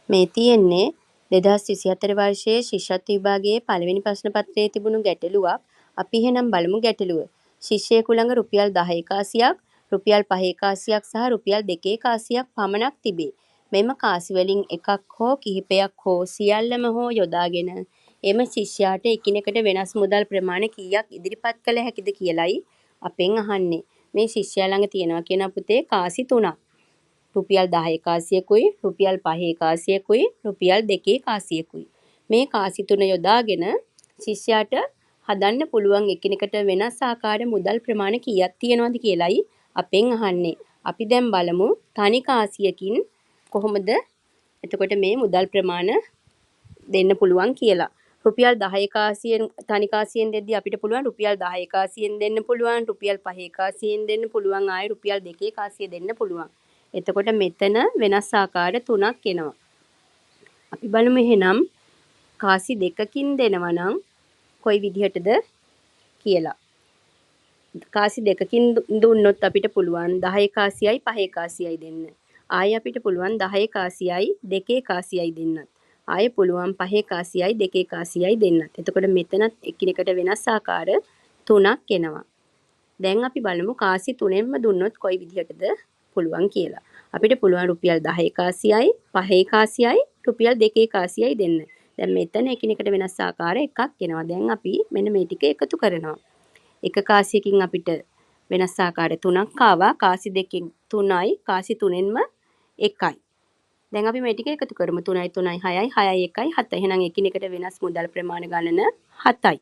මේ තියෙන්නේ 2024 වර්ෂයේ ශිෂ්‍යත්ව විභාගයේ පළවෙනි ප්‍රශ්න පත්‍රයේ තිබුණු ගැටලුවක්. අපි එහෙනම් බලමු ගැටලුව. ශිෂ්‍යයෙකු ළඟ රුපියල් 10 කාසියක්, රුපියල් 5 කාසියක් සහ රුපියල් 2 කාසියක් පමණක් තිබේ. මෙම කාසි වලින් එකක් හෝ කිහිපයක් හෝ සියල්ලම හෝ යොදාගෙන එම ශිෂ්‍යයාට එකිනෙකට වෙනස් මුදල් ප්‍රමාණ කීයක් ඉදිරිපත් කළ හැකිද කියලයි අපෙන් අහන්නේ. මේ ශිෂ්‍යයා ළඟ තියෙනවා කියන පුතේ කාසි 3ක්. රුපියල් 10 කාසියකුයි, රුපියල් 5 කාසියකුයි, රුපියල් 2 කාසියකුයි. මේ කාසි තුන යොදාගෙන ශිෂ්‍යයාට හදන්න පුළුවන් එකිනෙකට වෙනස් ආකාර මුදල් ප්‍රමාණ කීයක් තියෙනවද කියලයි අපෙන් අහන්නේ. අපි දැන් බලමු තනි කාසියකින් කොහොමද එතකොට මේ මුදල් ප්‍රමාණ දෙන්න පුළුවන් කියලා. රුපියල් 10 කාසියෙන් තනි කාසියෙන් දෙද්දී අපිට පුළුවන් රුපියල් 10 කාසියෙන් දෙන්න පුළුවන්, රුපියල් 5 කාසියෙන් දෙන්න පුළුවන්, ආයෙ රුපියල් 2 කාසිය දෙන්න පුළුවන්. එතකොට මෙතන වෙනස් ආකාර 3ක් එනවා. අපි බලමු එහෙනම් කාසි දෙකකින් දෙනවා නම් කොයි විදිහටද කියලා. කාසි දෙකකින් දුන්නොත් අපිට පුළුවන් 10 කාසියයි 5 කාසියයි දෙන්න. ආයෙ අපිට පුළුවන් 10 කාසියයි 2 කාසියයි දෙන්නත්. ආයෙ පුළුවන් 5 කාසියයි 2 කාසියයි දෙන්නත්. එතකොට මෙතනත් එකිනෙකට වෙනස් ආකාර 3ක් එනවා. දැන් අපි බලමු කාසි 3ෙන්ම දුන්නොත් කොයි විදිහටද පුළුවන් කියලා. අපිට පුළුවන් රුපියල් 10 කාසියයි 5 කාසියයි රුපියල් 2 කාසියයි දෙන්න. දැන් මෙතන එකිනෙකට වෙනස් ආකාර එකක් එනවා. දැන් අපි මෙන්න මේ ටික එකතු කරනවා. එක කාසියකින් අපිට වෙනස් ආකාර 3ක් ආවා. කාසි දෙකෙන් 3යි, කාසි 3ෙන්ම 1යි. දැන් අපි මේ ටික එකතු කරමු. 3යි 3යි 6යි 6යි 1යි 7යි. එහෙනම් එකිනෙකට වෙනස් මුදල් ප්‍රමාණ ගණන 7යි.